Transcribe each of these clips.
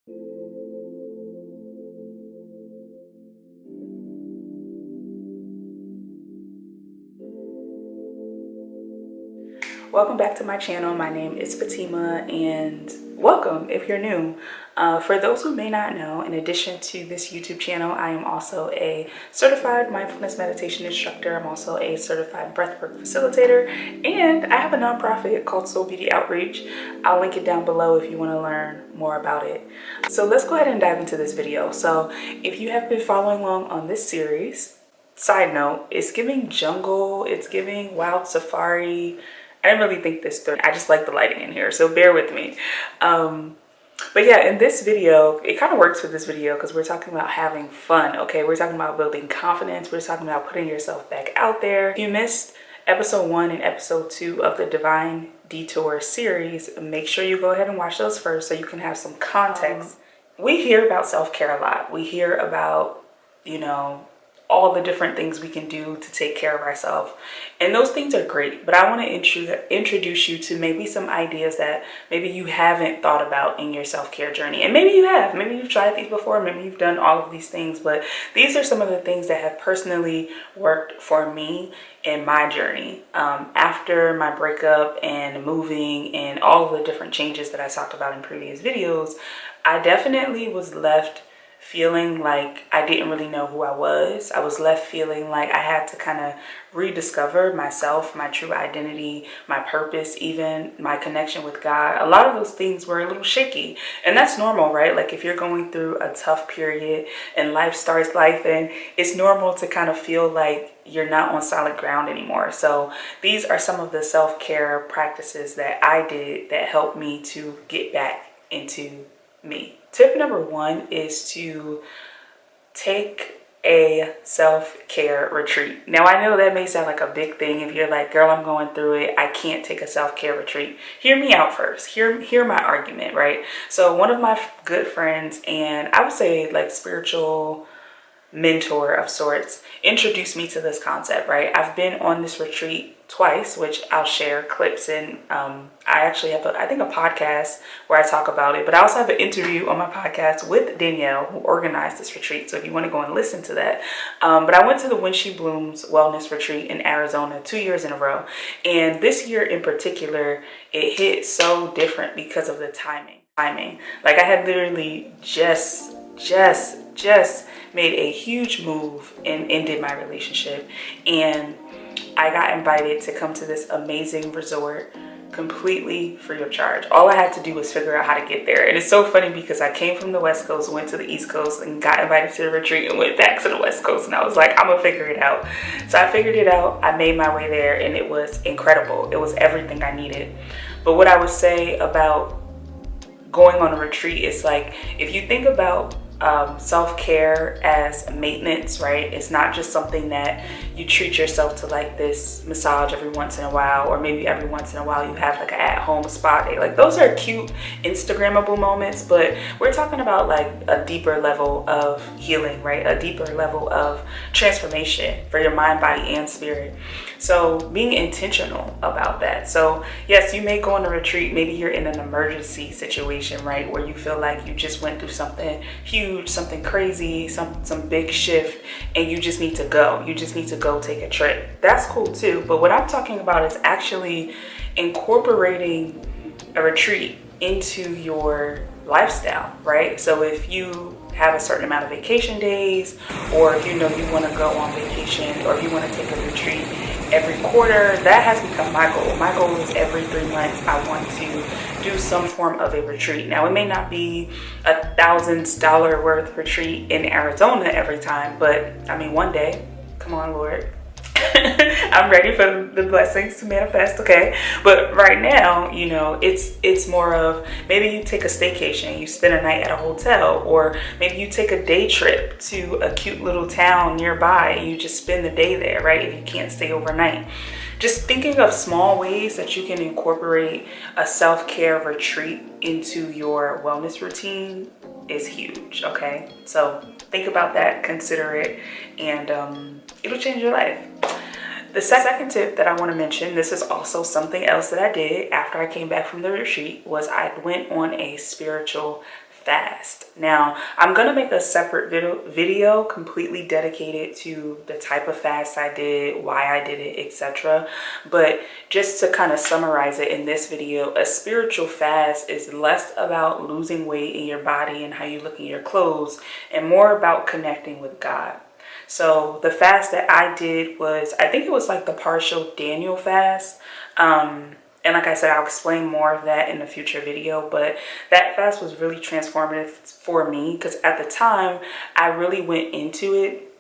Welcome back to my channel. My name is Fatima and welcome if you're new. For those who may not know, in addition to this YouTube channel, I am also a certified mindfulness meditation instructor. I'm also a certified breathwork facilitator, and I have a nonprofit called Soul Beauty Outreach. I'll link it down below if you want to learn more about it. So let's go ahead and dive into this video. So if you have been following along on this series, side note, it's giving jungle, it's giving wild safari. I didn't really think this through. I just like the lighting in here, so bear with me. But yeah, in this video, it kind of works with this video because we're talking about having fun, okay? We're talking about building confidence. We're talking about putting yourself back out there. If you missed episode 1 and episode 2 of the Divine Detour series, make sure you go ahead and watch those first so you can have some context. We hear about self-care a lot. We hear about, all the different things we can do to take care of ourselves, and those things are great, but I want to introduce you to maybe some ideas that maybe you haven't thought about in your self-care journey. And maybe you have, maybe you've tried these before, maybe you've done all of these things, but these are some of the things that have personally worked for me in my journey. After my breakup and moving and all of the different changes that I talked about in previous videos, I definitely was left feeling like I didn't really know who I was. I was left feeling like I had to kind of rediscover myself, my true identity, my purpose, even my connection with God. A lot of those things were a little shaky, and that's normal, right? Like if you're going through a tough period and life starts life, and it's normal to kind of feel like you're not on solid ground anymore. So these are some of the self-care practices that I did that helped me to get back into me. Tip number 1 is to take a self-care retreat. Now, I know that may sound like a big thing if you're like, girl, I'm going through it, I can't take a self-care retreat. Hear me out first. Hear my argument, right? So one of my good friends, and I would say like spiritual mentor of sorts, introduced me to this concept, right? I've been on this retreat twice, which I'll share clips in. I actually have I think a podcast where I talk about it, but I also have an interview on my podcast with Danielle, who organized this retreat. So if you want to go and listen to that. But I went to the When She Blooms Wellness Retreat in Arizona 2 years in a row. And this year in particular, it hit so different because of the timing. Like I had literally just made a huge move and ended my relationship, and I got invited to come to this amazing resort completely free of charge. All I had to do was figure out how to get there. And it's so funny because I came from the West Coast, went to the East Coast, and got invited to the retreat and went back to the West Coast, and I was like, I'm gonna figure it out. So I figured it out. I made my way there, and it was incredible. It was everything I needed. But what I would say about going on a retreat is, like, if you think about self-care as maintenance, right? It's not just something that you treat yourself to, like this massage every once in a while, or maybe every once in a while you have like an at-home spa day. Like those are cute Instagrammable moments, but we're talking about like a deeper level of healing, right? A deeper level of transformation for your mind, body, and spirit. So being intentional about that. So yes, you may go on a retreat, maybe you're in an emergency situation, right? Where you feel like you just went through something huge, something crazy, some big shift, and you just need to go. You just need to go take a trip. That's cool too. But what I'm talking about is actually incorporating a retreat into your lifestyle, right? So if you have a certain amount of vacation days, or if you know you want to go on vacation, or if you want to take a retreat every quarter, that has become my goal. My goal is every 3 months I want to do some form of a retreat. Now, it may not be $1,000 worth retreat in Arizona every time, but I mean, one day, come on, Lord. I'm ready for the blessings to manifest, okay? But right now, it's more of maybe you take a staycation, you spend a night at a hotel, or maybe you take a day trip to a cute little town nearby and you just spend the day there, right? If you can't stay overnight. Just thinking of small ways that you can incorporate a self-care retreat into your wellness routine is huge, okay? So think about that, consider it, and it'll change your life. The second tip that I want to mention, this is also something else that I did after I came back from the retreat, was I went on a spiritual fast. Now, I'm gonna make a separate video completely dedicated to the type of fast I did, why I did it, etc. But just to kind of summarize it in this video, a spiritual fast is less about losing weight in your body and how you look in your clothes, and more about connecting with God. So the fast that I did was, I think it was like the partial Daniel fast. And like I said, I'll explain more of that in a future video, but that fast was really transformative for me because at the time I really went into it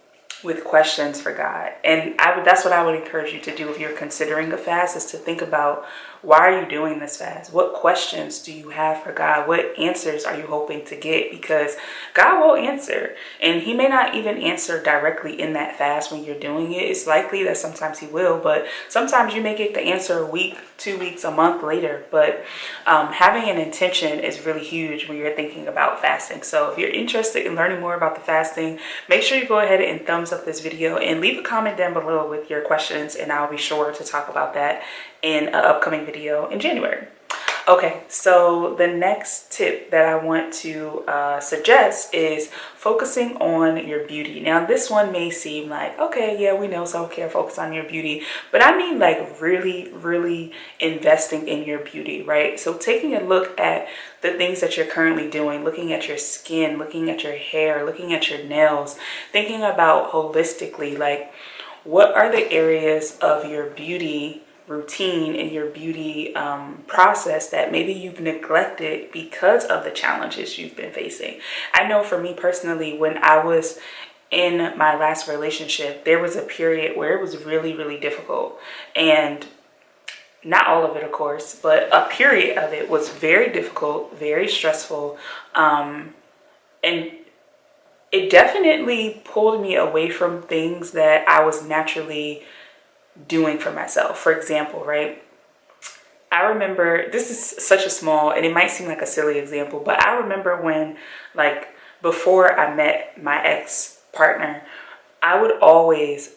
with questions for God. And that's what I would encourage you to do if you're considering a fast, is to think about, why are you doing this fast? What questions do you have for God? What answers are you hoping to get? Because God will answer, and he may not even answer directly in that fast when you're doing it. It's likely that sometimes he will, but sometimes you may get the answer a week, 2 weeks, a month later. But having an intention is really huge when you're thinking about fasting. So if you're interested in learning more about the fasting, make sure you go ahead and thumbs up this video and leave a comment down below with your questions, and I'll be sure to talk about that in an upcoming video in January. Okay, so the next tip that I want to suggest is focusing on your beauty. Now, this one may seem like, okay, yeah, we know self-care, focus on your beauty, but I mean like really investing in your beauty, right? So taking a look at the things that you're currently doing, looking at your skin, looking at your hair, looking at your nails, thinking about holistically, like, what are the areas of your beauty routine and your beauty process that maybe you've neglected because of the challenges you've been facing. I know for me personally, when I was in my last relationship, there was a period where it was really difficult, and not all of it, of course, but a period of it was very difficult, very stressful, and it definitely pulled me away from things that I was naturally doing for myself. For example, right, I remember, this is such a small, and it might seem like a silly example, but I remember when, like, before I met my ex-partner, I would always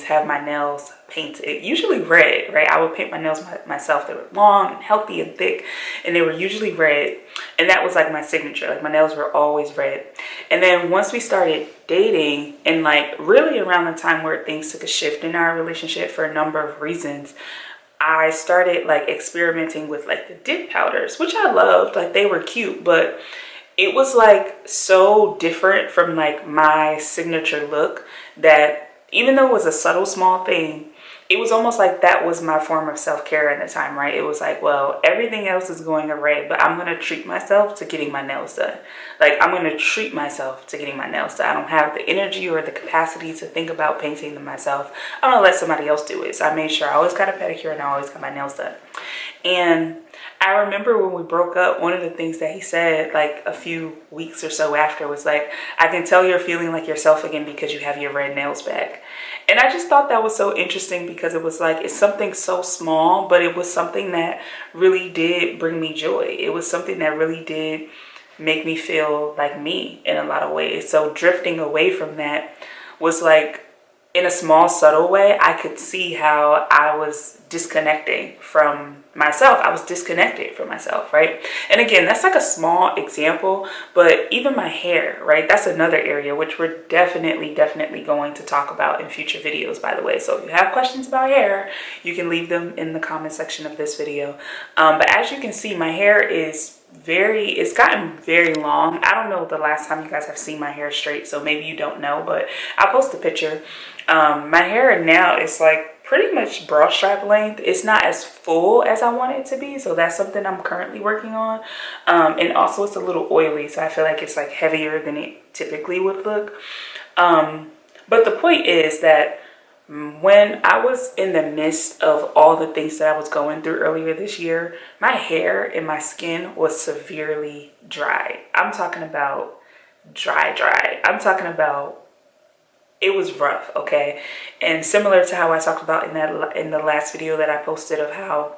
have my nails painted, usually red, right? I would paint my nails myself. They were long and healthy and thick, and they were usually red, and that was like my signature. Like, my nails were always red. And then once we started dating, and like really around the time where things took a shift in our relationship for a number of reasons, I started like experimenting with like the dip powders, which I loved. Like, they were cute, but it was like so different from like my signature look that even though it was a subtle small thing, it was almost like that was my form of self-care at the time, right? It was like, well, everything else is going array, but I'm going to treat myself to getting my nails done. Like, I'm going to treat myself to getting my nails done. I don't have the energy or the capacity to think about painting them myself. I'm going to let somebody else do it. So I made sure I always got a pedicure and I always got my nails done. And I remember when we broke up, one of the things that he said like a few weeks or so after was like, I can tell you're feeling like yourself again because you have your red nails back. And I just thought that was so interesting, because it was like, it's something so small, but it was something that really did bring me joy. It was something that really did make me feel like me in a lot of ways. So drifting away from that was like, in a small, subtle way, I could see how I was disconnecting from myself. I was disconnected from myself, right? And again, that's like a small example, but even my hair, right? That's another area which we're definitely going to talk about in future videos, by the way. So if you have questions about hair, you can leave them in the comment section of this video. But as you can see, my hair is it's gotten very long. I don't know the last time you guys have seen my hair straight, so maybe you don't know, but I'll post a picture. My hair now is like pretty much broad strap length. It's not as full as I want it to be, so that's something I'm currently working on. And also it's a little oily, so I feel like it's like heavier than it typically would look. But the point is that when I was in the midst of all the things that I was going through earlier this year, my hair and my skin was severely dry. I'm talking about dry. I'm talking about, it was rough, okay? And similar to how I talked about in the last video that I posted of how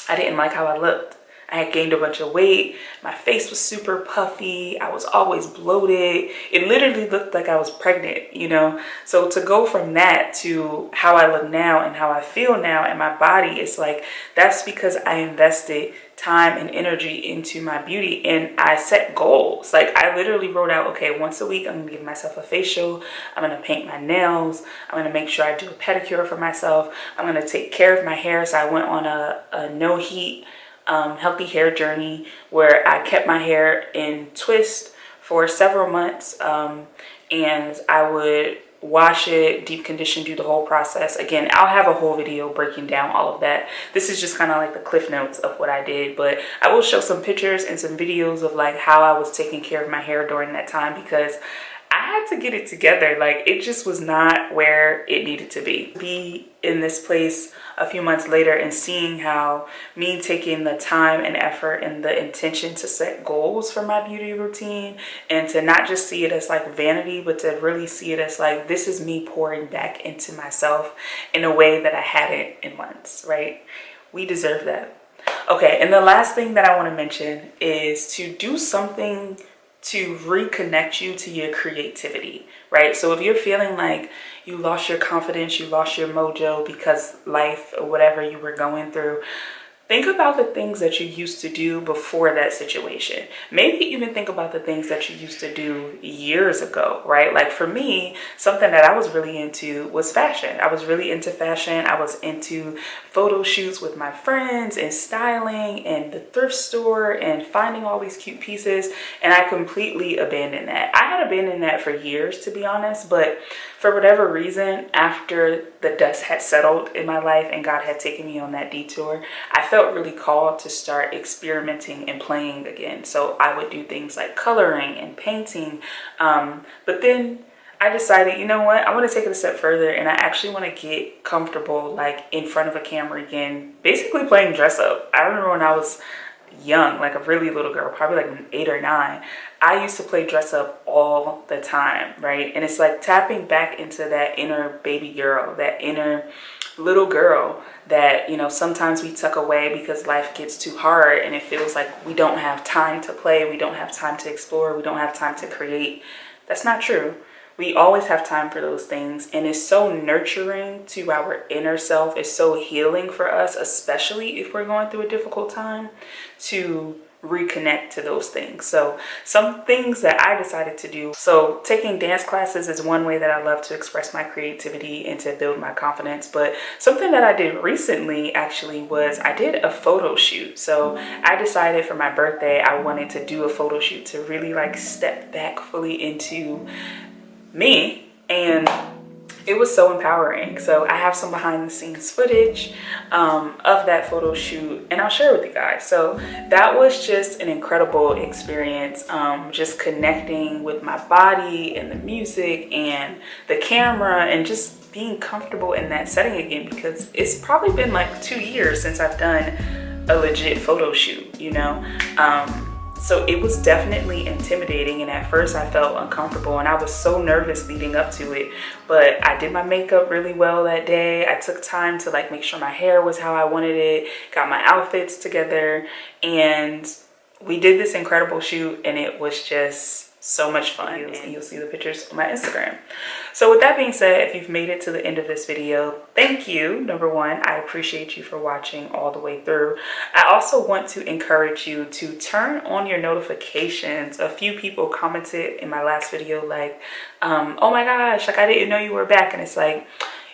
I didn't like how I looked. I had gained a bunch of weight. My face was super puffy. I was always bloated. It literally looked like I was pregnant, you know? So to go from that to how I look now and how I feel now in my body, it's like, that's because I invested time and energy into my beauty, and I set goals. Like I literally wrote out, okay, once a week I'm gonna give myself a facial, I'm gonna paint my nails, I'm gonna make sure I do a pedicure for myself, I'm gonna take care of my hair. So I went on a no heat healthy hair journey where I kept my hair in twist for several months, and I would wash it, deep condition, do the whole process. Again, I'll have a whole video breaking down all of that. This is just kind of like the cliff notes of what I did, but I will show some pictures and some videos of like how I was taking care of my hair during that time, because I had to get it together. Like it just was not where it needed to be. Be in this place a few months later and seeing how me taking the time and effort and the intention to set goals for my beauty routine, and to not just see it as like vanity, but to really see it as like, this is me pouring back into myself in a way that I hadn't in months, right? We deserve that. Okay, and the last thing that I want to mention is to do something to reconnect you to your creativity, right? So if you're feeling like you lost your confidence, you lost your mojo because life or whatever you were going through, think about the things that you used to do before that situation. Maybe even think about the things that you used to do years ago, right? Like for me, something that I was really into was fashion. I was really into fashion. I was into photo shoots with my friends and styling and the thrift store and finding all these cute pieces. And I completely abandoned that. I had abandoned that for years, to be honest, but for whatever reason, after the dust had settled in my life and God had taken me on that detour, I felt really called to start experimenting and playing again. So I would do things like coloring and painting. But then I decided, you know what, I want to take it a step further, and I actually want to get comfortable like in front of a camera again, basically playing dress up. I remember when I was young, like a really little girl, probably like 8 or 9, I used to play dress up all the time, right? And it's like tapping back into that inner baby girl, that inner little girl that, you know, sometimes we tuck away because life gets too hard and it feels like we don't have time to play, we don't have time to explore, we don't have time to create. That's not true. We always have time for those things, and it's so nurturing to our inner self. It's so healing for us, especially if we're going through a difficult time, to reconnect to those things. So some things that I decided to do. So taking dance classes is one way that I love to express my creativity and to build my confidence. But something that I did recently actually was I did a photo shoot. So I decided for my birthday, I wanted to do a photo shoot to really like step back fully into me, and it was so empowering. So I have some behind the scenes footage of that photo shoot, and I'll share with you guys. So that was just an incredible experience, just connecting with my body and the music and the camera, and just being comfortable in that setting again, because it's probably been like 2 years since I've done a legit photo shoot, you know. So it was definitely intimidating, and at first I felt uncomfortable and I was so nervous leading up to it. But I did my makeup really well that day. I took time to like make sure my hair was how I wanted it, got my outfits together, and we did this incredible shoot, and it was just so much fun. And you'll see the pictures on my Instagram. So with that being said, if you've made it to the end of this video, thank you. Number one, I appreciate you for watching all the way through. I also want to encourage you to turn on your notifications. A few people commented in my last video like, oh my gosh, like I didn't know you were back. And it's like,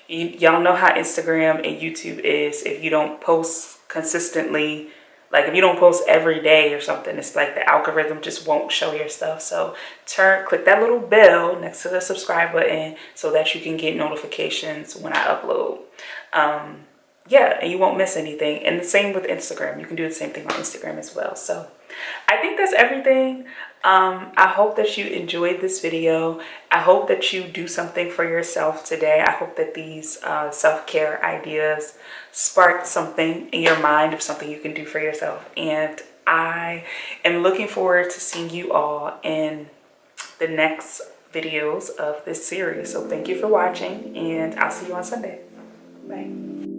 y'all know how Instagram and YouTube is. If you don't post consistently, like if you don't post every day or something, it's like the algorithm just won't show your stuff. So click that little bell next to the subscribe button so that you can get notifications when I upload. Yeah, and you won't miss anything. And the same with Instagram. You can do the same thing on Instagram as well. So I think that's everything. I hope that you enjoyed this video. I hope that you do something for yourself today. I hope that these self-care ideas sparked something in your mind of something you can do for yourself. And I am looking forward to seeing you all in the next videos of this series. So thank you for watching, and I'll see you on Sunday. Bye.